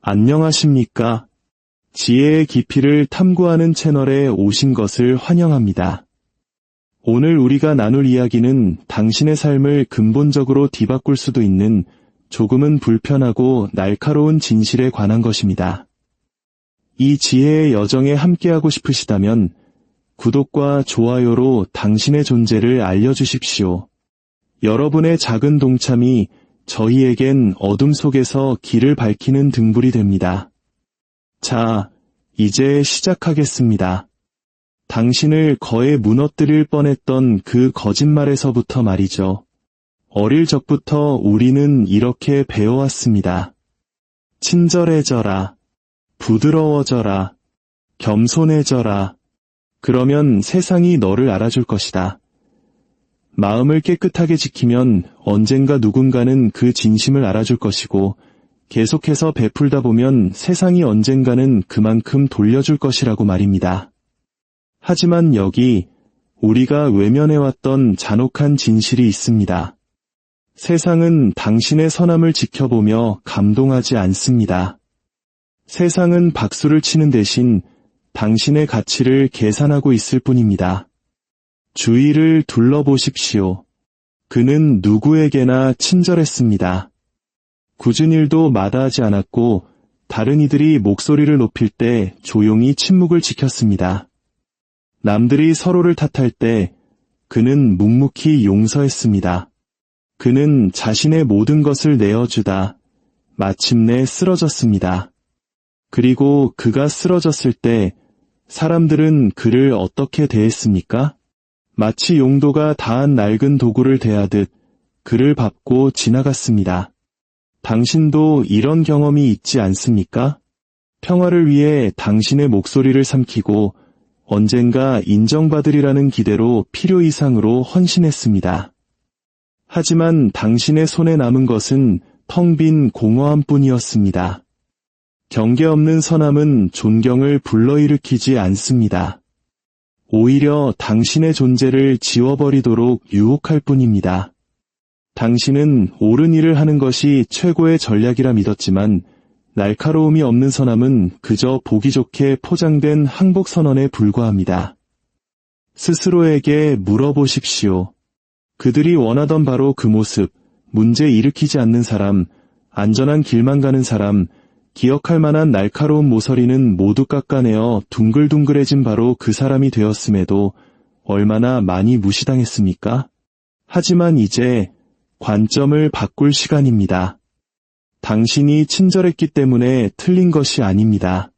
안녕하십니까? 지혜의 깊이를 탐구하는 채널에 오신 것을 환영합니다. 오늘 우리가 나눌 이야기는 당신의 삶을 근본적으로 뒤바꿀 수도 있는 조금은 불편하고 날카로운 진실에 관한 것입니다. 이 지혜의 여정에 함께하고 싶으시다면 구독과 좋아요로 당신의 존재를 알려주십시오. 여러분의 작은 동참이 저희에겐 어둠 속에서 길을 밝히는 등불이 됩니다. 자, 이제 시작하겠습니다. 당신을 거에 무너뜨릴 뻔했던 그 거짓말에서부터 말이죠. 어릴 적부터 우리는 이렇게 배워왔습니다. 친절해져라. 부드러워져라. 겸손해져라. 그러면 세상이 너를 알아줄 것이다. 마음을 깨끗하게 지키면 언젠가 누군가는 그 진심을 알아줄 것이고 계속해서 베풀다 보면 세상이 언젠가는 그만큼 돌려줄 것이라고 말입니다. 하지만 여기 우리가 외면해왔던 잔혹한 진실이 있습니다. 세상은 당신의 선함을 지켜보며 감동하지 않습니다. 세상은 박수를 치는 대신 당신의 가치를 계산하고 있을 뿐입니다. 주위를 둘러보십시오. 그는 누구에게나 친절했습니다. 굳은 일도 마다하지 않았고 다른 이들이 목소리를 높일 때 조용히 침묵을 지켰습니다. 남들이 서로를 탓할 때 그는 묵묵히 용서했습니다. 그는 자신의 모든 것을 내어주다 마침내 쓰러졌습니다. 그리고 그가 쓰러졌을 때 사람들은 그를 어떻게 대했습니까? 마치 용도가 다한 낡은 도구를 대하듯 그를 밟고 지나갔습니다. 당신도 이런 경험이 있지 않습니까? 평화를 위해 당신의 목소리를 삼키고 언젠가 인정받으리라는 기대로 필요 이상으로 헌신했습니다. 하지만 당신의 손에 남은 것은 텅 빈 공허함 뿐이었습니다. 경계 없는 선함은 존경을 불러일으키지 않습니다. 오히려 당신의 존재를 지워버리도록 유혹할 뿐입니다. 당신은 옳은 일을 하는 것이 최고의 전략이라 믿었지만 날카로움이 없는 선함은 그저 보기 좋게 포장된 항복선언에 불과합니다. 스스로에게 물어보십시오. 그들이 원하던 바로 그 모습, 문제 일으키지 않는 사람, 안전한 길만 가는 사람, 기억할 만한 날카로운 모서리는 모두 깎아내어 둥글둥글해진 바로 그 사람이 되었음에도 얼마나 많이 무시당했습니까? 하지만 이제 관점을 바꿀 시간입니다. 당신이 친절했기 때문에 틀린 것이 아닙니다.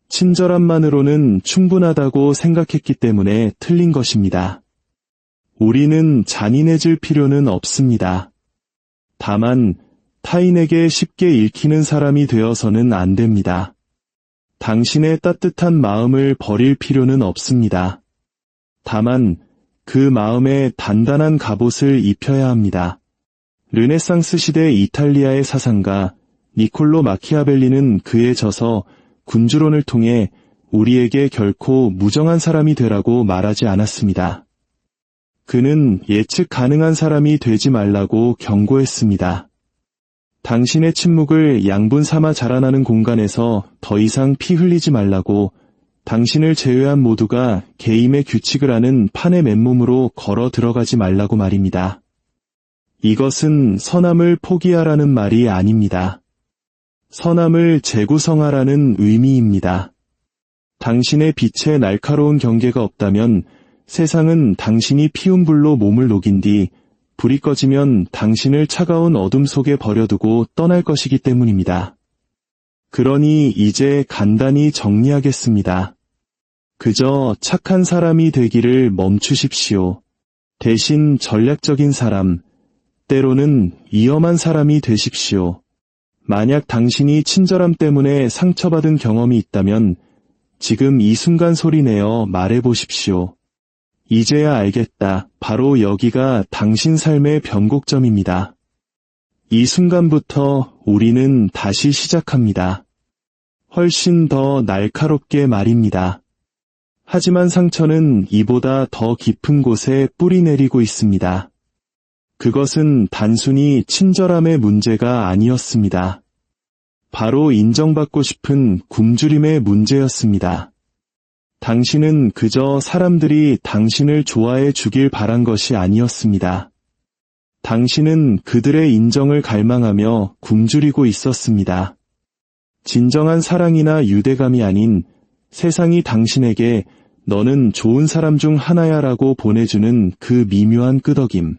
친절함만으로는 충분하다고 생각했기 때문에 틀린 것입니다. 우리는 잔인해질 필요는 없습니다. 다만 타인에게 쉽게 읽히는 사람이 되어서는 안 됩니다. 당신의 따뜻한 마음을 버릴 필요는 없습니다. 다만 그 마음에 단단한 갑옷을 입혀야 합니다. 르네상스 시대 이탈리아의 사상가 니콜로 마키아벨리는 그에 져서 군주론을 통해 우리에게 결코 무정한 사람이 되라고 말하지 않았습니다. 그는 예측 가능한 사람이 되지 말라고 경고했습니다. 당신의 침묵을 양분 삼아 자라나는 공간에서 더 이상 피 흘리지 말라고 당신을 제외한 모두가 게임의 규칙을 아는 판의 맨몸으로 걸어 들어가지 말라고 말입니다. 이것은 선함을 포기하라는 말이 아닙니다. 선함을 재구성하라는 의미입니다. 당신의 빛에 날카로운 경계가 없다면 세상은 당신이 피운 불로 몸을 녹인 뒤 불이 꺼지면 당신을 차가운 어둠 속에 버려두고 떠날 것이기 때문입니다. 그러니 이제 간단히 정리하겠습니다. 그저 착한 사람이 되기를 멈추십시오. 대신 전략적인 사람, 때로는 위험한 사람이 되십시오. 만약 당신이 친절함 때문에 상처받은 경험이 있다면 지금 이 순간 소리내어 말해보십시오. 이제야 알겠다. 바로 여기가 당신 삶의 변곡점입니다. 이 순간부터 우리는 다시 시작합니다. 훨씬 더 날카롭게 말입니다. 하지만 상처는 이보다 더 깊은 곳에 뿌리 내리고 있습니다. 그것은 단순히 친절함의 문제가 아니었습니다. 바로 인정받고 싶은 굶주림의 문제였습니다. 당신은 그저 사람들이 당신을 좋아해 주길 바란 것이 아니었습니다. 당신은 그들의 인정을 갈망하며 굶주리고 있었습니다. 진정한 사랑이나 유대감이 아닌 세상이 당신에게 너는 좋은 사람 중 하나야라고 보내주는 그 미묘한 끄덕임.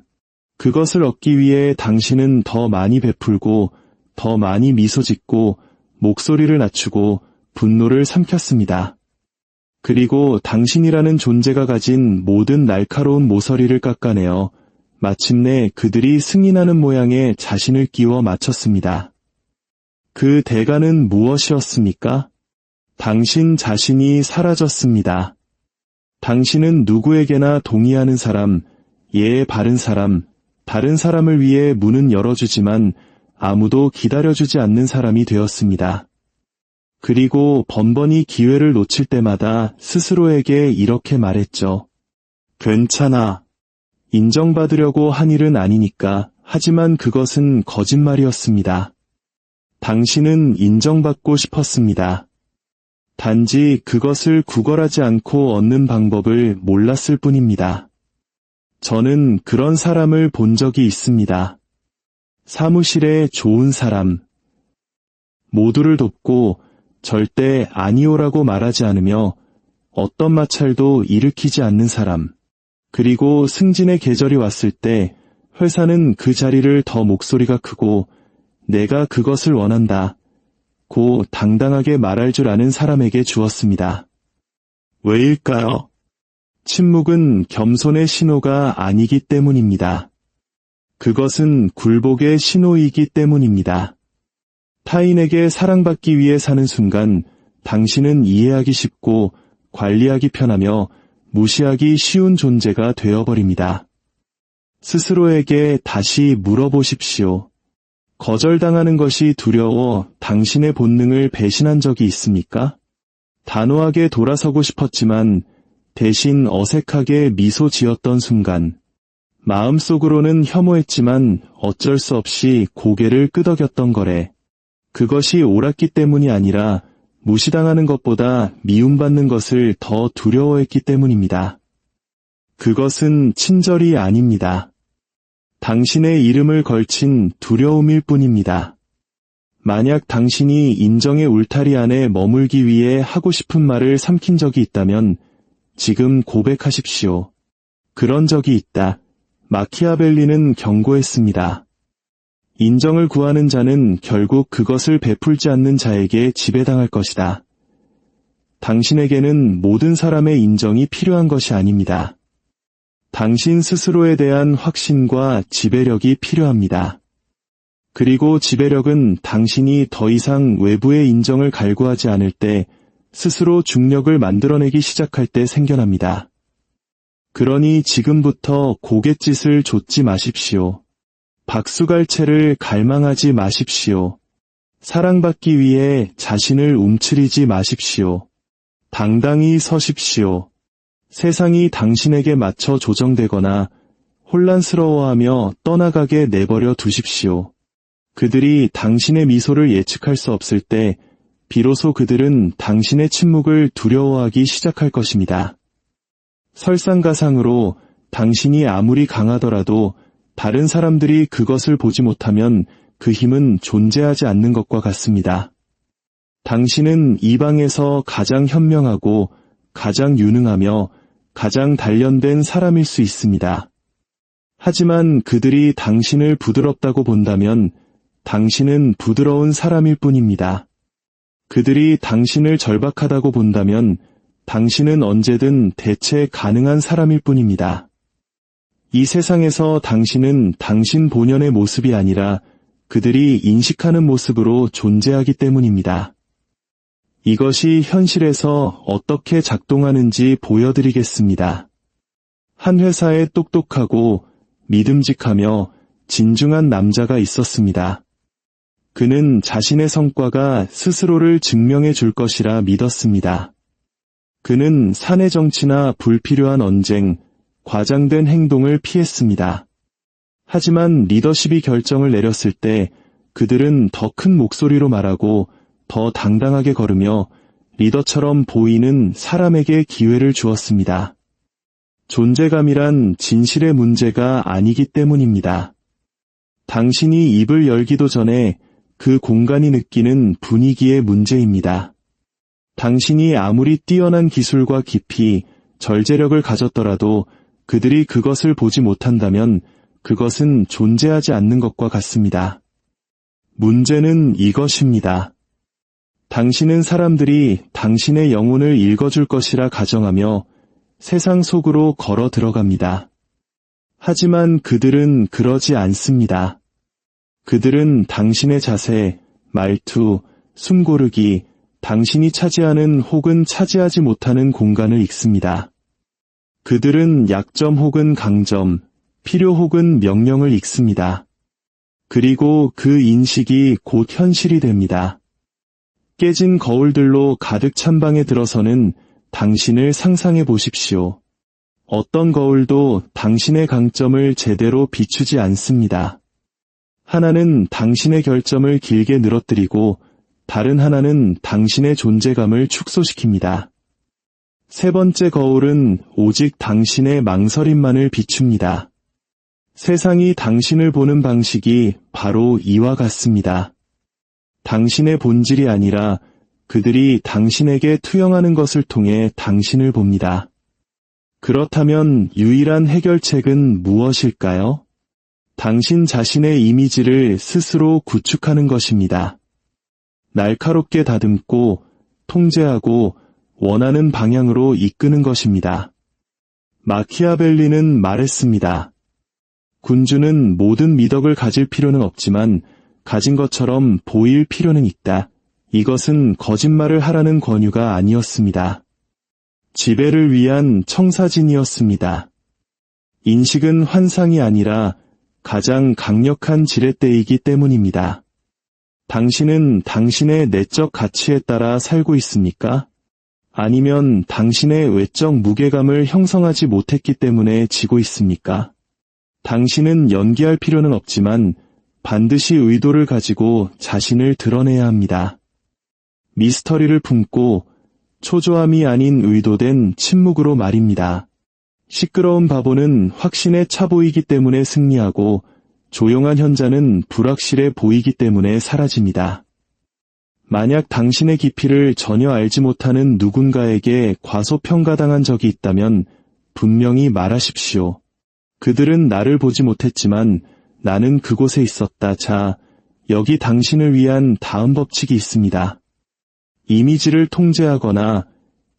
그것을 얻기 위해 당신은 더 많이 베풀고 더 많이 미소 짓고 목소리를 낮추고 분노를 삼켰습니다. 그리고 당신이라는 존재가 가진 모든 날카로운 모서리를 깎아내어 마침내 그들이 승인하는 모양의 자신을 끼워 맞췄습니다. 그 대가는 무엇이었습니까? 당신 자신이 사라졌습니다. 당신은 누구에게나 동의하는 사람, 예의 바른 사람, 다른 사람을 위해 문은 열어주지만 아무도 기다려주지 않는 사람이 되었습니다. 그리고 번번이 기회를 놓칠 때마다 스스로에게 이렇게 말했죠. 괜찮아. 인정받으려고 한 일은 아니니까. 하지만 그것은 거짓말이었습니다. 당신은 인정받고 싶었습니다. 단지 그것을 구걸하지 않고 얻는 방법을 몰랐을 뿐입니다. 저는 그런 사람을 본 적이 있습니다. 사무실에 좋은 사람. 모두를 돕고 절대 아니오라고 말하지 않으며 어떤 마찰도 일으키지 않는 사람. 그리고 승진의 계절이 왔을 때 회사는 그 자리를 더 목소리가 크고 내가 그것을 원한다. 고 당당하게 말할 줄 아는 사람에게 주었습니다. 왜일까요? 침묵은 겸손의 신호가 아니기 때문입니다. 그것은 굴복의 신호이기 때문입니다. 타인에게 사랑받기 위해 사는 순간 당신은 이해하기 쉽고 관리하기 편하며 무시하기 쉬운 존재가 되어버립니다. 스스로에게 다시 물어보십시오. 거절당하는 것이 두려워 당신의 본능을 배신한 적이 있습니까? 단호하게 돌아서고 싶었지만 대신 어색하게 미소 지었던 순간, 마음속으로는 혐오했지만 어쩔 수 없이 고개를 끄덕였던 거래. 그것이 옳았기 때문이 아니라 무시당하는 것보다 미움받는 것을 더 두려워했기 때문입니다. 그것은 친절이 아닙니다. 당신의 이름을 걸친 두려움일 뿐입니다. 만약 당신이 인정의 울타리 안에 머물기 위해 하고 싶은 말을 삼킨 적이 있다면 지금 고백하십시오. 그런 적이 있다. 마키아벨리는 경고했습니다. 인정을 구하는 자는 결국 그것을 베풀지 않는 자에게 지배당할 것이다. 당신에게는 모든 사람의 인정이 필요한 것이 아닙니다. 당신 스스로에 대한 확신과 지배력이 필요합니다. 그리고 지배력은 당신이 더 이상 외부의 인정을 갈구하지 않을 때 스스로 중력을 만들어내기 시작할 때 생겨납니다. 그러니 지금부터 고갯짓을 좇지 마십시오. 박수갈채를 갈망하지 마십시오. 사랑받기 위해 자신을 움츠리지 마십시오. 당당히 서십시오. 세상이 당신에게 맞춰 조정되거나 혼란스러워하며 떠나가게 내버려 두십시오. 그들이 당신의 미소를 예측할 수 없을 때 비로소 그들은 당신의 침묵을 두려워하기 시작할 것입니다. 설상가상으로 당신이 아무리 강하더라도 다른 사람들이 그것을 보지 못하면 그 힘은 존재하지 않는 것과 같습니다. 당신은 이 방에서 가장 현명하고 가장 유능하며 가장 단련된 사람일 수 있습니다. 하지만 그들이 당신을 부드럽다고 본다면 당신은 부드러운 사람일 뿐입니다. 그들이 당신을 절박하다고 본다면 당신은 언제든 대체 가능한 사람일 뿐입니다. 이 세상에서 당신은 당신 본연의 모습이 아니라 그들이 인식하는 모습으로 존재하기 때문입니다. 이것이 현실에서 어떻게 작동하는지 보여드리겠습니다. 한 회사에 똑똑하고 믿음직하며 진중한 남자가 있었습니다. 그는 자신의 성과가 스스로를 증명해 줄 것이라 믿었습니다. 그는 사내 정치나 불필요한 언쟁, 과장된 행동을 피했습니다. 하지만 리더십이 결정을 내렸을 때 그들은 더 큰 목소리로 말하고 더 당당하게 걸으며 리더처럼 보이는 사람에게 기회를 주었습니다. 존재감이란 진실의 문제가 아니기 때문입니다. 당신이 입을 열기도 전에 그 공간이 느끼는 분위기의 문제입니다. 당신이 아무리 뛰어난 기술과 깊이, 절제력을 가졌더라도 그들이 그것을 보지 못한다면 그것은 존재하지 않는 것과 같습니다. 문제는 이것입니다. 당신은 사람들이 당신의 영혼을 읽어줄 것이라 가정하며 세상 속으로 걸어 들어갑니다. 하지만 그들은 그러지 않습니다. 그들은 당신의 자세, 말투, 숨고르기, 당신이 차지하는 혹은 차지하지 못하는 공간을 읽습니다. 그들은 약점 혹은 강점, 필요 혹은 명령을 읽습니다. 그리고 그 인식이 곧 현실이 됩니다. 깨진 거울들로 가득 찬 방에 들어서는 당신을 상상해 보십시오. 어떤 거울도 당신의 강점을 제대로 비추지 않습니다. 하나는 당신의 결점을 길게 늘어뜨리고 다른 하나는 당신의 존재감을 축소시킵니다. 세 번째 거울은 오직 당신의 망설임만을 비춥니다. 세상이 당신을 보는 방식이 바로 이와 같습니다. 당신의 본질이 아니라 그들이 당신에게 투영하는 것을 통해 당신을 봅니다. 그렇다면 유일한 해결책은 무엇일까요? 당신 자신의 이미지를 스스로 구축하는 것입니다. 날카롭게 다듬고 통제하고 원하는 방향으로 이끄는 것입니다. 마키아벨리는 말했습니다. 군주는 모든 미덕을 가질 필요는 없지만 가진 것처럼 보일 필요는 있다. 이것은 거짓말을 하라는 권유가 아니었습니다. 지배를 위한 청사진이었습니다. 인식은 환상이 아니라 가장 강력한 지렛대이기 때문입니다. 당신은 당신의 내적 가치에 따라 살고 있습니까? 아니면 당신의 외적 무게감을 형성하지 못했기 때문에 지고 있습니까? 당신은 연기할 필요는 없지만 반드시 의도를 가지고 자신을 드러내야 합니다. 미스터리를 품고 초조함이 아닌 의도된 침묵으로 말입니다. 시끄러운 바보는 확신에 차 보이기 때문에 승리하고 조용한 현자는 불확실해 보이기 때문에 사라집니다. 만약 당신의 깊이를 전혀 알지 못하는 누군가에게 과소평가당한 적이 있다면 분명히 말하십시오. 그들은 나를 보지 못했지만 나는 그곳에 있었다. 자, 여기 당신을 위한 다음 법칙이 있습니다. 이미지를 통제하거나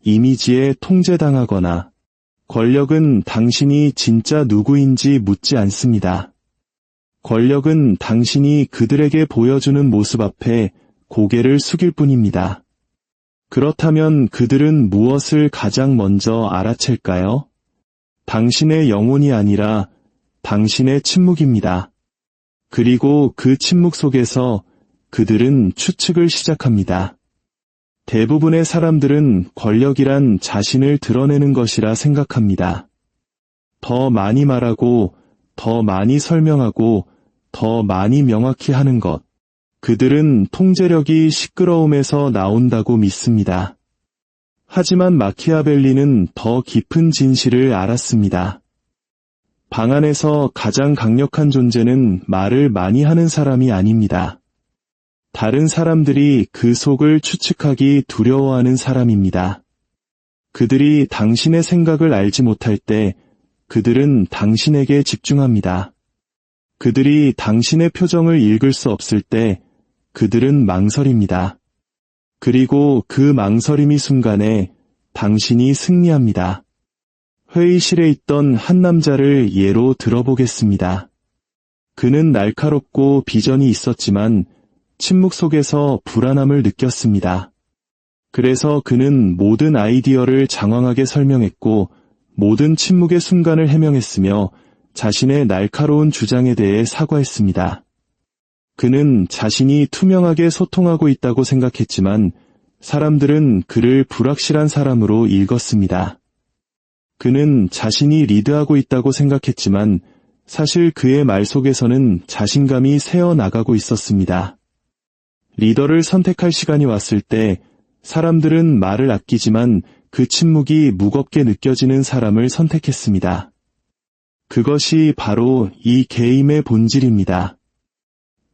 이미지에 통제당하거나 권력은 당신이 진짜 누구인지 묻지 않습니다. 권력은 당신이 그들에게 보여주는 모습 앞에 고개를 숙일 뿐입니다. 그렇다면 그들은 무엇을 가장 먼저 알아챌까요? 당신의 영혼이 아니라 당신의 침묵입니다. 그리고 그 침묵 속에서 그들은 추측을 시작합니다. 대부분의 사람들은 권력이란 자신을 드러내는 것이라 생각합니다. 더 많이 말하고, 더 많이 설명하고, 더 많이 명확히 하는 것. 그들은 통제력이 시끄러움에서 나온다고 믿습니다. 하지만 마키아벨리는 더 깊은 진실을 알았습니다. 방 안에서 가장 강력한 존재는 말을 많이 하는 사람이 아닙니다. 다른 사람들이 그 속을 추측하기 두려워하는 사람입니다. 그들이 당신의 생각을 알지 못할 때 그들은 당신에게 집중합니다. 그들이 당신의 표정을 읽을 수 없을 때 그들은 망설입니다. 그리고 그 망설임이 순간에 당신이 승리합니다. 회의실에 있던 한 남자를 예로 들어보겠습니다. 그는 날카롭고 비전이 있었지만 침묵 속에서 불안함을 느꼈습니다. 그래서 그는 모든 아이디어를 장황하게 설명했고 모든 침묵의 순간을 해명했으며 자신의 날카로운 주장에 대해 사과했습니다. 그는 자신이 투명하게 소통하고 있다고 생각했지만 사람들은 그를 불확실한 사람으로 읽었습니다. 그는 자신이 리드하고 있다고 생각했지만 사실 그의 말 속에서는 자신감이 새어나가고 있었습니다. 리더를 선택할 시간이 왔을 때 사람들은 말을 아끼지만 그 침묵이 무겁게 느껴지는 사람을 선택했습니다. 그것이 바로 이 게임의 본질입니다.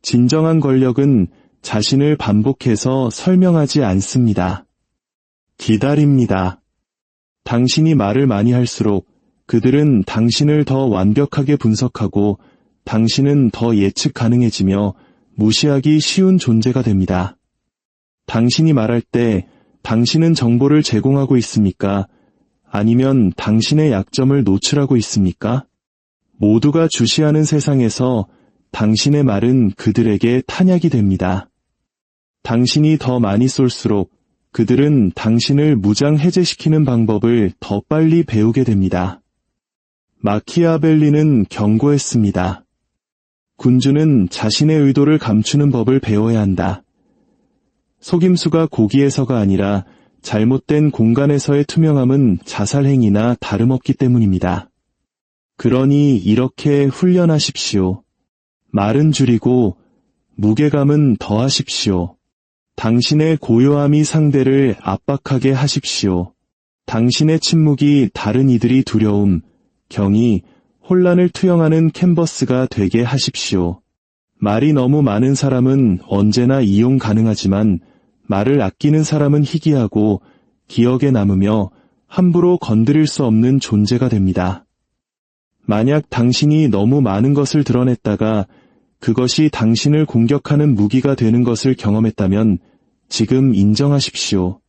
진정한 권력은 자신을 반복해서 설명하지 않습니다. 기다립니다. 당신이 말을 많이 할수록 그들은 당신을 더 완벽하게 분석하고 당신은 더 예측 가능해지며 무시하기 쉬운 존재가 됩니다. 당신이 말할 때 당신은 정보를 제공하고 있습니까? 아니면 당신의 약점을 노출하고 있습니까? 모두가 주시하는 세상에서 당신의 말은 그들에게 탄약이 됩니다. 당신이 더 많이 쏠수록 그들은 당신을 무장 해제시키는 방법을 더 빨리 배우게 됩니다. 마키아벨리는 경고했습니다. 군주는 자신의 의도를 감추는 법을 배워야 한다. 속임수가 고기에서가 아니라 잘못된 공간에서의 투명함은 자살행위나 다름없기 때문입니다. 그러니 이렇게 훈련하십시오. 말은 줄이고 무게감은 더하십시오. 당신의 고요함이 상대를 압박하게 하십시오. 당신의 침묵이 다른 이들이 두려움, 경의, 혼란을 투영하는 캔버스가 되게 하십시오. 말이 너무 많은 사람은 언제나 이용 가능하지만 말을 아끼는 사람은 희귀하고 기억에 남으며 함부로 건드릴 수 없는 존재가 됩니다. 만약 당신이 너무 많은 것을 드러냈다가 그것이 당신을 공격하는 무기가 되는 것을 경험했다면 지금 인정하십시오.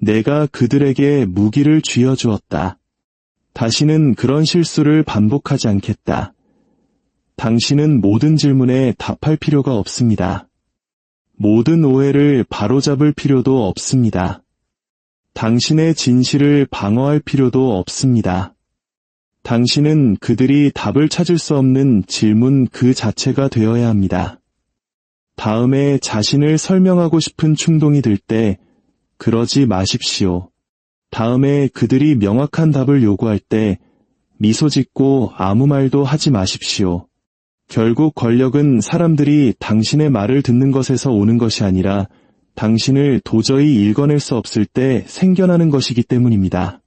내가 그들에게 무기를 쥐어주었다. 다시는 그런 실수를 반복하지 않겠다. 당신은 모든 질문에 답할 필요가 없습니다. 모든 오해를 바로잡을 필요도 없습니다. 당신의 진실을 방어할 필요도 없습니다. 당신은 그들이 답을 찾을 수 없는 질문 그 자체가 되어야 합니다. 다음에 자신을 설명하고 싶은 충동이 들 때 그러지 마십시오. 다음에 그들이 명확한 답을 요구할 때 미소 짓고 아무 말도 하지 마십시오. 결국 권력은 사람들이 당신의 말을 듣는 것에서 오는 것이 아니라 당신을 도저히 읽어낼 수 없을 때 생겨나는 것이기 때문입니다.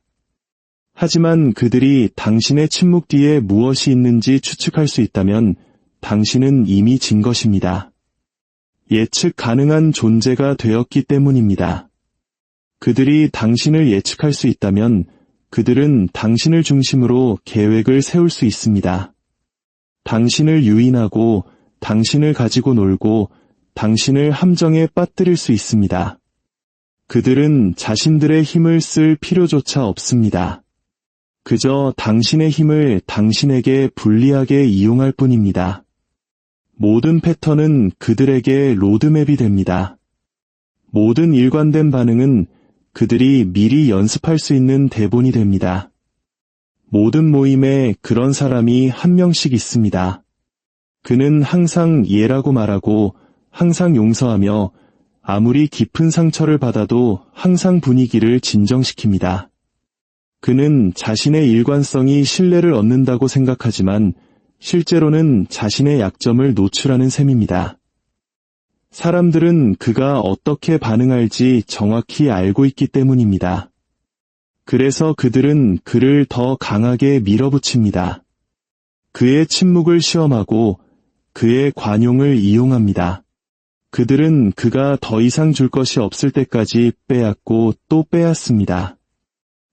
하지만 그들이 당신의 침묵 뒤에 무엇이 있는지 추측할 수 있다면 당신은 이미 진 것입니다. 예측 가능한 존재가 되었기 때문입니다. 그들이 당신을 예측할 수 있다면 그들은 당신을 중심으로 계획을 세울 수 있습니다. 당신을 유인하고 당신을 가지고 놀고 당신을 함정에 빠뜨릴 수 있습니다. 그들은 자신들의 힘을 쓸 필요조차 없습니다. 그저 당신의 힘을 당신에게 불리하게 이용할 뿐입니다. 모든 패턴은 그들에게 로드맵이 됩니다. 모든 일관된 반응은 그들이 미리 연습할 수 있는 대본이 됩니다. 모든 모임에 그런 사람이 한 명씩 있습니다. 그는 항상 예라고 말하고 항상 용서하며 아무리 깊은 상처를 받아도 항상 분위기를 진정시킵니다. 그는 자신의 일관성이 신뢰를 얻는다고 생각하지만 실제로는 자신의 약점을 노출하는 셈입니다. 사람들은 그가 어떻게 반응할지 정확히 알고 있기 때문입니다. 그래서 그들은 그를 더 강하게 밀어붙입니다. 그의 침묵을 시험하고 그의 관용을 이용합니다. 그들은 그가 더 이상 줄 것이 없을 때까지 빼앗고 또 빼앗습니다.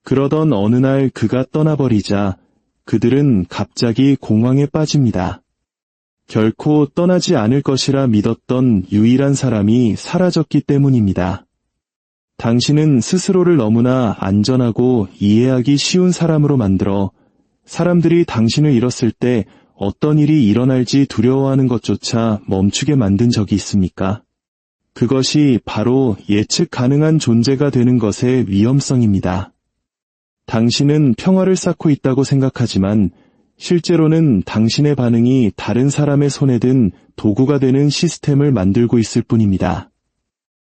그러던 어느 날 그가 떠나버리자 그들은 갑자기 공황에 빠집니다. 결코 떠나지 않을 것이라 믿었던 유일한 사람이 사라졌기 때문입니다. 당신은 스스로를 너무나 안전하고 이해하기 쉬운 사람으로 만들어 사람들이 당신을 잃었을 때 어떤 일이 일어날지 두려워하는 것조차 멈추게 만든 적이 있습니까? 그것이 바로 예측 가능한 존재가 되는 것의 위험성입니다. 당신은 평화를 쌓고 있다고 생각하지만 실제로는 당신의 반응이 다른 사람의 손에 든 도구가 되는 시스템을 만들고 있을 뿐입니다.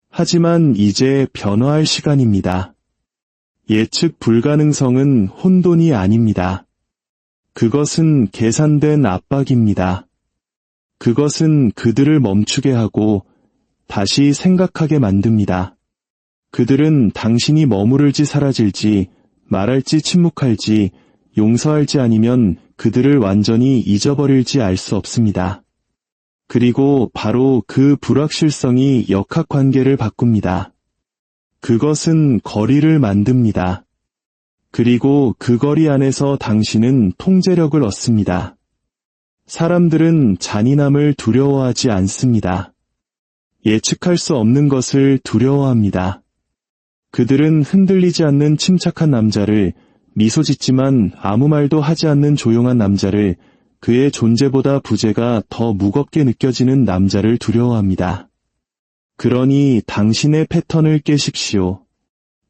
하지만 이제 변화할 시간입니다. 예측 불가능성은 혼돈이 아닙니다. 그것은 계산된 압박입니다. 그것은 그들을 멈추게 하고 다시 생각하게 만듭니다. 그들은 당신이 머무를지 사라질지, 말할지 침묵할지, 용서할지 아니면 그들을 완전히 잊어버릴지 알 수 없습니다. 그리고 바로 그 불확실성이 역학관계를 바꿉니다. 그것은 거리를 만듭니다. 그리고 그 거리 안에서 당신은 통제력을 얻습니다. 사람들은 잔인함을 두려워하지 않습니다. 예측할 수 없는 것을 두려워합니다. 그들은 흔들리지 않는 침착한 남자를, 미소 짓지만 아무 말도 하지 않는 조용한 남자를, 그의 존재보다 부재가 더 무겁게 느껴지는 남자를 두려워합니다. 그러니 당신의 패턴을 깨십시오.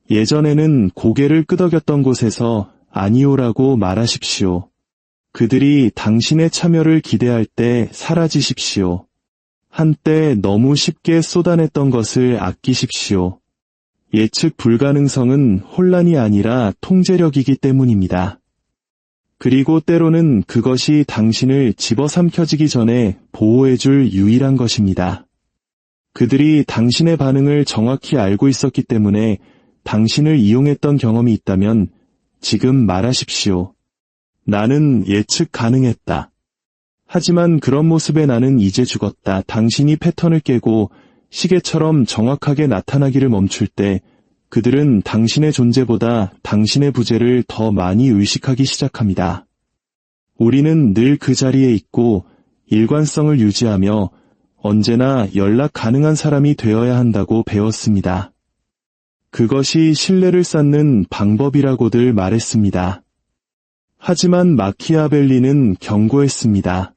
예전에는 고개를 끄덕였던 곳에서 아니오라고 말하십시오. 그들이 당신의 참여를 기대할 때 사라지십시오. 한때 너무 쉽게 쏟아냈던 것을 아끼십시오. 예측 불가능성은 혼란이 아니라 통제력이기 때문입니다. 그리고 때로는 그것이 당신을 집어삼켜지기 전에 보호해줄 유일한 것입니다. 그들이 당신의 반응을 정확히 알고 있었기 때문에 당신을 이용했던 경험이 있다면 지금 말하십시오. 나는 예측 가능했다. 하지만 그런 모습의 나는 이제 죽었다. 당신이 패턴을 깨고 시계처럼 정확하게 나타나기를 멈출 때 그들은 당신의 존재보다 당신의 부재를 더 많이 의식하기 시작합니다. 우리는 늘 그 자리에 있고 일관성을 유지하며 언제나 연락 가능한 사람이 되어야 한다고 배웠습니다. 그것이 신뢰를 쌓는 방법이라고들 말했습니다. 하지만 마키아벨리는 경고했습니다.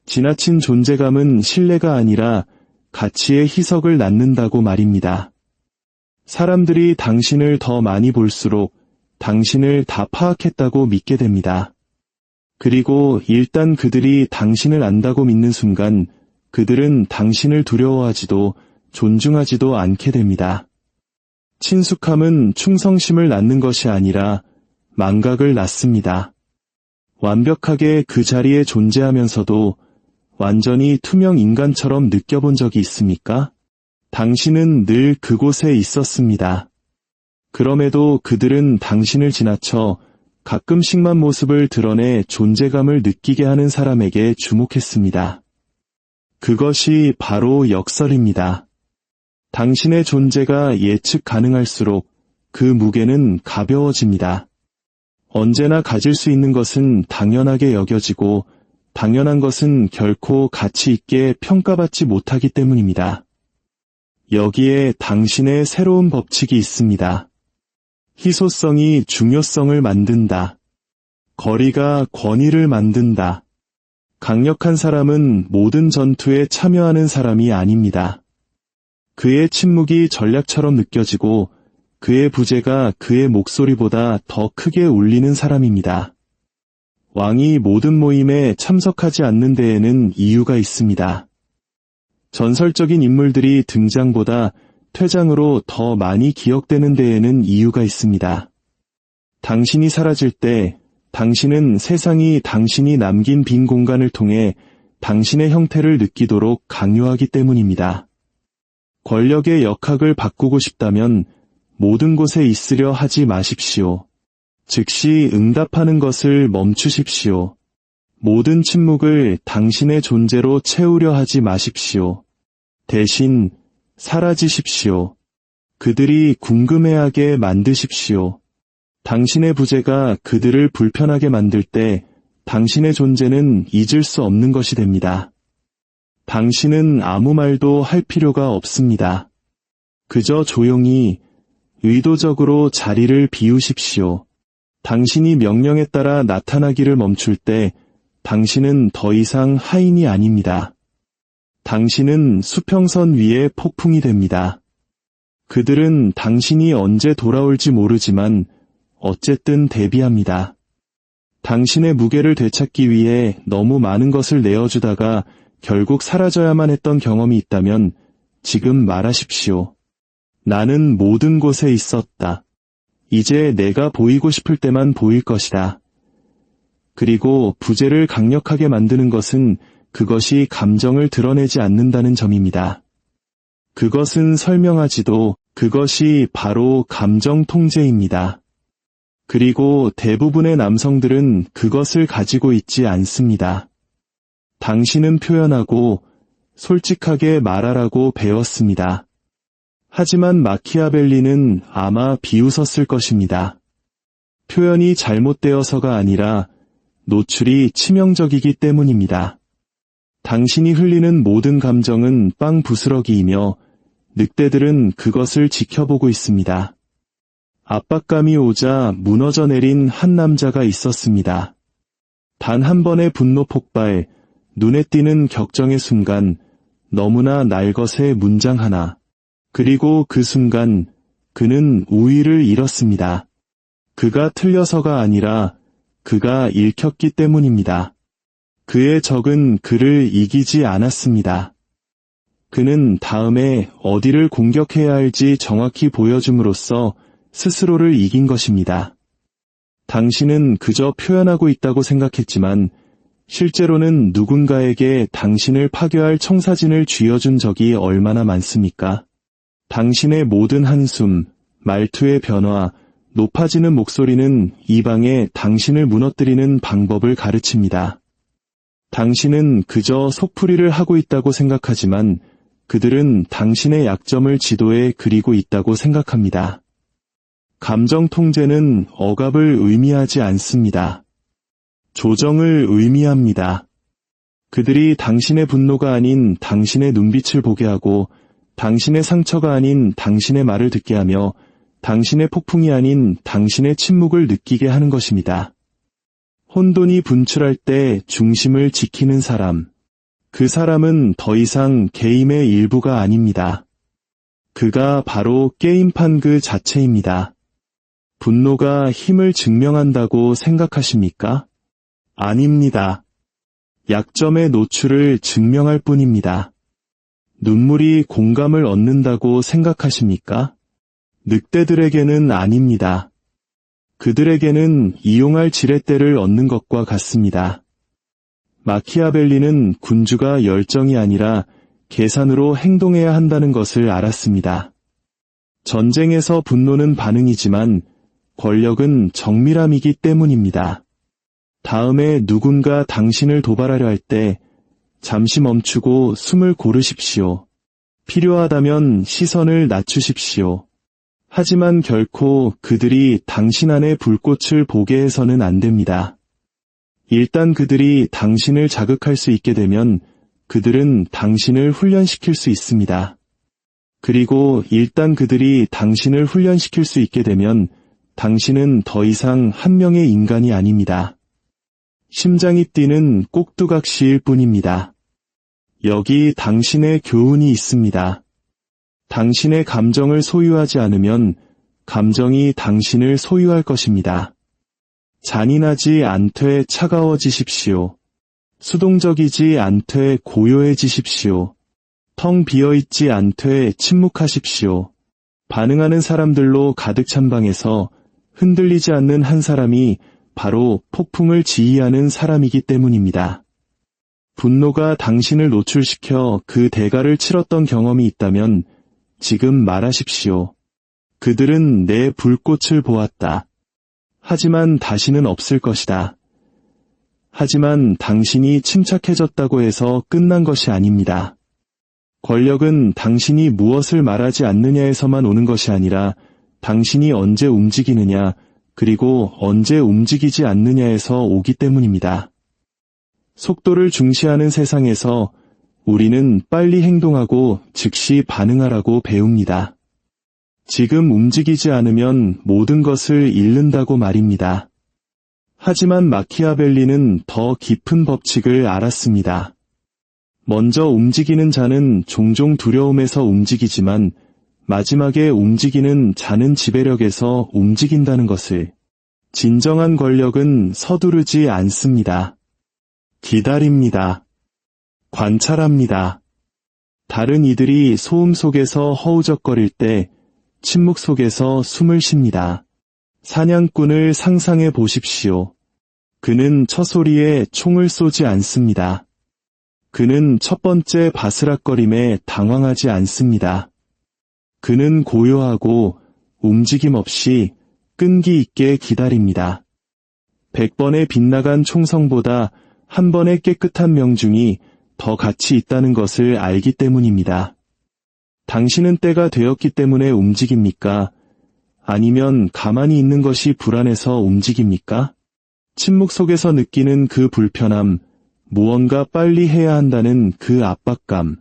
지나친 존재감은 신뢰가 아니라 가치의 희석을 낳는다고 말입니다. 사람들이 당신을 더 많이 볼수록 당신을 다 파악했다고 믿게 됩니다. 그리고 일단 그들이 당신을 안다고 믿는 순간 그들은 당신을 두려워하지도 존중하지도 않게 됩니다. 친숙함은 충성심을 낳는 것이 아니라 망각을 낳습니다. 완벽하게 그 자리에 존재하면서도 완전히 투명 인간처럼 느껴본 적이 있습니까? 당신은 늘 그곳에 있었습니다. 그럼에도 그들은 당신을 지나쳐 가끔씩만 모습을 드러내 존재감을 느끼게 하는 사람에게 주목했습니다. 그것이 바로 역설입니다. 당신의 존재가 예측 가능할수록 그 무게는 가벼워집니다. 언제나 가질 수 있는 것은 당연하게 여겨지고 당연한 것은 결코 가치 있게 평가받지 못하기 때문입니다. 여기에 당신의 새로운 법칙이 있습니다. 희소성이 중요성을 만든다. 거리가 권위를 만든다. 강력한 사람은 모든 전투에 참여하는 사람이 아닙니다. 그의 침묵이 전략처럼 느껴지고 그의 부재가 그의 목소리보다 더 크게 울리는 사람입니다. 왕이 모든 모임에 참석하지 않는 데에는 이유가 있습니다. 전설적인 인물들이 등장보다 퇴장으로 더 많이 기억되는 데에는 이유가 있습니다. 당신이 사라질 때 당신은 세상이 당신이 남긴 빈 공간을 통해 당신의 형태를 느끼도록 강요하기 때문입니다. 권력의 역학을 바꾸고 싶다면 모든 곳에 있으려 하지 마십시오. 즉시 응답하는 것을 멈추십시오. 모든 침묵을 당신의 존재로 채우려 하지 마십시오. 대신 사라지십시오. 그들이 궁금해하게 만드십시오. 당신의 부재가 그들을 불편하게 만들 때 당신의 존재는 잊을 수 없는 것이 됩니다. 당신은 아무 말도 할 필요가 없습니다. 그저 조용히 의도적으로 자리를 비우십시오. 당신이 명령에 따라 나타나기를 멈출 때 당신은 더 이상 하인이 아닙니다. 당신은 수평선 위의 폭풍이 됩니다. 그들은 당신이 언제 돌아올지 모르지만 어쨌든 대비합니다. 당신의 무게를 되찾기 위해 너무 많은 것을 내어주다가 결국 사라져야만 했던 경험이 있다면 지금 말하십시오. 나는 모든 곳에 있었다. 이제 내가 보이고 싶을 때만 보일 것이다. 그리고 부재를 강력하게 만드는 것은 그것이 감정을 드러내지 않는다는 점입니다. 그것은 설명하지도 그것이 바로 감정 통제입니다. 그리고 대부분의 남성들은 그것을 가지고 있지 않습니다. 당신은 표현하고 솔직하게 말하라고 배웠습니다. 하지만 마키아벨리는 아마 비웃었을 것입니다. 표현이 잘못되어서가 아니라 노출이 치명적이기 때문입니다. 당신이 흘리는 모든 감정은 빵 부스러기이며 늑대들은 그것을 지켜보고 있습니다. 압박감이 오자 무너져 내린 한 남자가 있었습니다. 단 한 번의 분노 폭발, 눈에 띄는 격정의 순간, 너무나 날것의 문장 하나. 그리고 그 순간 그는 우위를 잃었습니다. 그가 틀려서가 아니라 그가 읽혔기 때문입니다. 그의 적은 그를 이기지 않았습니다. 그는 다음에 어디를 공격해야 할지 정확히 보여줌으로써 스스로를 이긴 것입니다. 당신은 그저 표현하고 있다고 생각했지만 실제로는 누군가에게 당신을 파괴할 청사진을 쥐어준 적이 얼마나 많습니까? 당신의 모든 한숨, 말투의 변화, 높아지는 목소리는 이방에 당신을 무너뜨리는 방법을 가르칩니다. 당신은 그저 속풀이를 하고 있다고 생각하지만 그들은 당신의 약점을 지도에 그리고 있다고 생각합니다. 감정 통제는 억압을 의미하지 않습니다. 조정을 의미합니다. 그들이 당신의 분노가 아닌 당신의 눈빛을 보게 하고 당신의 상처가 아닌 당신의 말을 듣게 하며 당신의 폭풍이 아닌 당신의 침묵을 느끼게 하는 것입니다. 혼돈이 분출할 때 중심을 지키는 사람. 그 사람은 더 이상 게임의 일부가 아닙니다. 그가 바로 게임판 그 자체입니다. 분노가 힘을 증명한다고 생각하십니까? 아닙니다. 약점의 노출을 증명할 뿐입니다. 눈물이 공감을 얻는다고 생각하십니까? 늑대들에게는 아닙니다. 그들에게는 이용할 지렛대를 얻는 것과 같습니다. 마키아벨리는 군주가 열정이 아니라 계산으로 행동해야 한다는 것을 알았습니다. 전쟁에서 분노는 반응이지만 권력은 정밀함이기 때문입니다. 다음에 누군가 당신을 도발하려 할 때 잠시 멈추고 숨을 고르십시오. 필요하다면 시선을 낮추십시오. 하지만 결코 그들이 당신 안의 불꽃을 보게 해서는 안 됩니다. 일단 그들이 당신을 자극할 수 있게 되면 그들은 당신을 훈련시킬 수 있습니다. 그리고 일단 그들이 당신을 훈련시킬 수 있게 되면 당신은 더 이상 한 명의 인간이 아닙니다. 심장이 뛰는 꼭두각시일 뿐입니다. 여기 당신의 교훈이 있습니다. 당신의 감정을 소유하지 않으면 감정이 당신을 소유할 것입니다. 잔인하지 않되 차가워지십시오. 수동적이지 않되 고요해지십시오. 텅 비어있지 않되 침묵하십시오. 반응하는 사람들로 가득 찬 방에서 흔들리지 않는 한 사람이 바로 폭풍을 지휘하는 사람이기 때문입니다. 분노가 당신을 노출시켜 그 대가를 치렀던 경험이 있다면 지금 말하십시오. 그들은 내 불꽃을 보았다. 하지만 다시는 없을 것이다. 하지만 당신이 침착해졌다고 해서 끝난 것이 아닙니다. 권력은 당신이 무엇을 말하지 않느냐에서만 오는 것이 아니라 당신이 언제 움직이느냐 그리고 언제 움직이지 않느냐에서 오기 때문입니다. 속도를 중시하는 세상에서 우리는 빨리 행동하고 즉시 반응하라고 배웁니다. 지금 움직이지 않으면 모든 것을 잃는다고 말입니다. 하지만 마키아벨리는 더 깊은 법칙을 알았습니다. 먼저 움직이는 자는 종종 두려움에서 움직이지만 마지막에 움직이는 자는 지배력에서 움직인다는 것을. 진정한 권력은 서두르지 않습니다. 기다립니다. 관찰합니다. 다른 이들이 소음 속에서 허우적거릴 때 침묵 속에서 숨을 쉽니다. 사냥꾼을 상상해 보십시오. 그는 첫 소리에 총을 쏘지 않습니다. 그는 첫 번째 바스락거림에 당황하지 않습니다. 그는 고요하고 움직임 없이 끈기 있게 기다립니다. 100번의 빗나간 총성보다 한 번의 깨끗한 명중이 더 가치 있다는 것을 알기 때문입니다. 당신은 때가 되었기 때문에 움직입니까? 아니면 가만히 있는 것이 불안해서 움직입니까? 침묵 속에서 느끼는 그 불편함, 무언가 빨리 해야 한다는 그 압박감,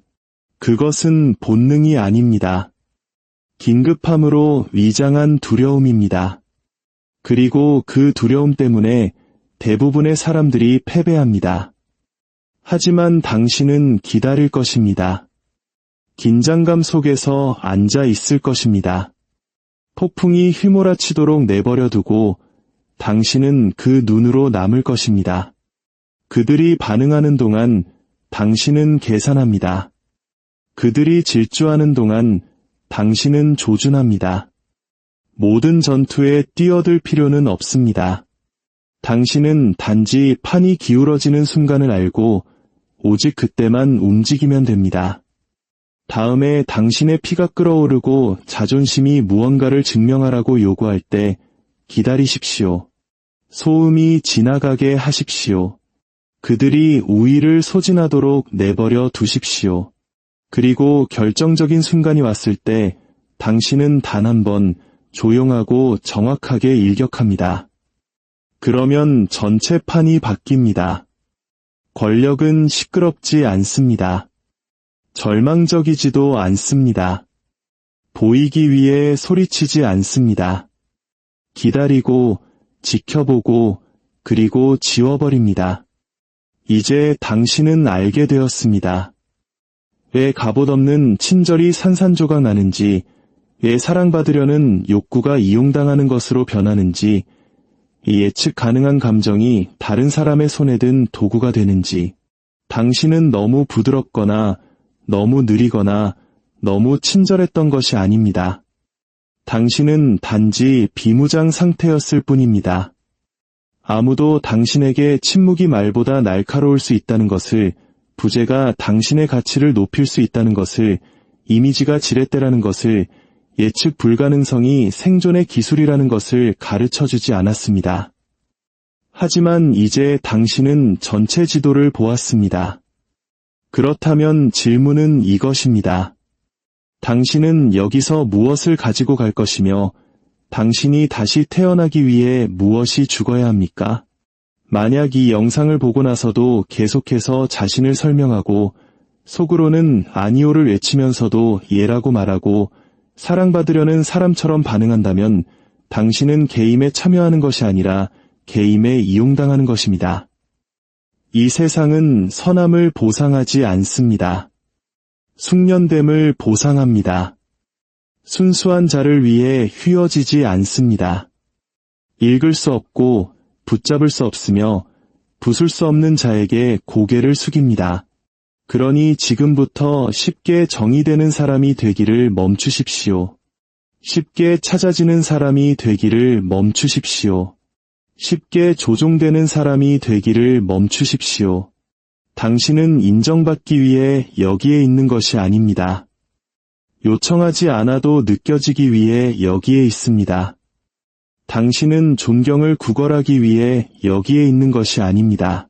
그것은 본능이 아닙니다. 긴급함으로 위장한 두려움입니다. 그리고 그 두려움 때문에 대부분의 사람들이 패배합니다. 하지만 당신은 기다릴 것입니다. 긴장감 속에서 앉아 있을 것입니다. 폭풍이 휘몰아치도록 내버려두고 당신은 그 눈으로 남을 것입니다. 그들이 반응하는 동안 당신은 계산합니다. 그들이 질주하는 동안 당신은 조준합니다. 모든 전투에 뛰어들 필요는 없습니다. 당신은 단지 판이 기울어지는 순간을 알고 오직 그때만 움직이면 됩니다. 다음에 당신의 피가 끓어오르고 자존심이 무언가를 증명하라고 요구할 때 기다리십시오. 소음이 지나가게 하십시오. 그들이 우위를 소진하도록 내버려 두십시오. 그리고 결정적인 순간이 왔을 때 당신은 단 한 번 조용하고 정확하게 일격합니다. 그러면 전체 판이 바뀝니다. 권력은 시끄럽지 않습니다. 절망적이지도 않습니다. 보이기 위해 소리치지 않습니다. 기다리고 지켜보고 그리고 지워버립니다. 이제 당신은 알게 되었습니다. 왜 갑옷 없는 친절이 산산조각 나는지, 왜 사랑받으려는 욕구가 이용당하는 것으로 변하는지, 이 예측 가능한 감정이 다른 사람의 손에 든 도구가 되는지, 당신은 너무 부드럽거나 너무 느리거나 너무 친절했던 것이 아닙니다. 당신은 단지 비무장 상태였을 뿐입니다. 아무도 당신에게 침묵이 말보다 날카로울 수 있다는 것을, 부재가 당신의 가치를 높일 수 있다는 것을, 이미지가 지렛대라는 것을, 예측 불가능성이 생존의 기술이라는 것을 가르쳐주지 않았습니다. 하지만 이제 당신은 전체 지도를 보았습니다. 그렇다면 질문은 이것입니다. 당신은 여기서 무엇을 가지고 갈 것이며 당신이 다시 태어나기 위해 무엇이 죽어야 합니까? 만약 이 영상을 보고 나서도 계속해서 자신을 설명하고 속으로는 아니오를 외치면서도 예라고 말하고 사랑받으려는 사람처럼 반응한다면 당신은 게임에 참여하는 것이 아니라 게임에 이용당하는 것입니다. 이 세상은 선함을 보상하지 않습니다. 숙련됨을 보상합니다. 순수한 자를 위해 휘어지지 않습니다. 읽을 수 없고 붙잡을 수 없으며 부술 수 없는 자에게 고개를 숙입니다. 그러니 지금부터 쉽게 정의되는 사람이 되기를 멈추십시오. 쉽게 찾아지는 사람이 되기를 멈추십시오. 쉽게 조종되는 사람이 되기를 멈추십시오. 당신은 인정받기 위해 여기에 있는 것이 아닙니다. 요청하지 않아도 느껴지기 위해 여기에 있습니다. 당신은 존경을 구걸하기 위해 여기에 있는 것이 아닙니다.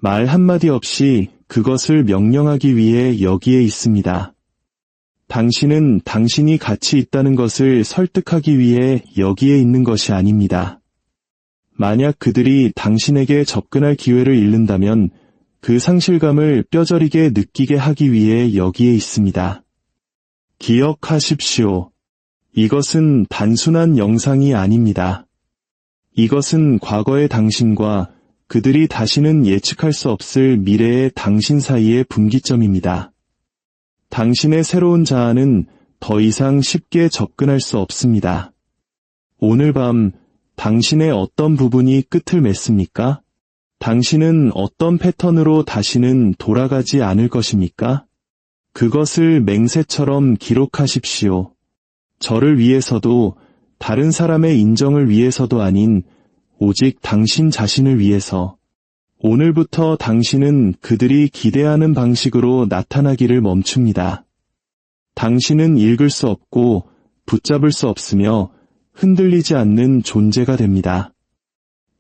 말 한마디 없이 그것을 명령하기 위해 여기에 있습니다. 당신은 당신이 가치 있다는 것을 설득하기 위해 여기에 있는 것이 아닙니다. 만약 그들이 당신에게 접근할 기회를 잃는다면 그 상실감을 뼈저리게 느끼게 하기 위해 여기에 있습니다. 기억하십시오. 이것은 단순한 영상이 아닙니다. 이것은 과거의 당신과 그들이 다시는 예측할 수 없을 미래의 당신 사이의 분기점입니다. 당신의 새로운 자아는 더 이상 쉽게 접근할 수 없습니다. 오늘 밤 당신의 어떤 부분이 끝을 맺습니까? 당신은 어떤 패턴으로 다시는 돌아가지 않을 것입니까? 그것을 맹세처럼 기록하십시오. 저를 위해서도 다른 사람의 인정을 위해서도 아닌 오직 당신 자신을 위해서. 오늘부터 당신은 그들이 기대하는 방식으로 나타나기를 멈춥니다. 당신은 읽을 수 없고 붙잡을 수 없으며 흔들리지 않는 존재가 됩니다.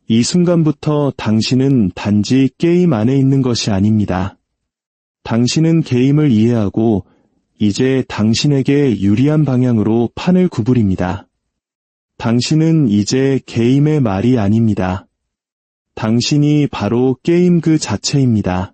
이 순간부터 당신은 단지 게임 안에 있는 것이 아닙니다. 당신은 게임을 이해하고 이제 당신에게 유리한 방향으로 판을 구부립니다. 당신은 이제 게임의 말이 아닙니다. 당신이 바로 게임 그 자체입니다.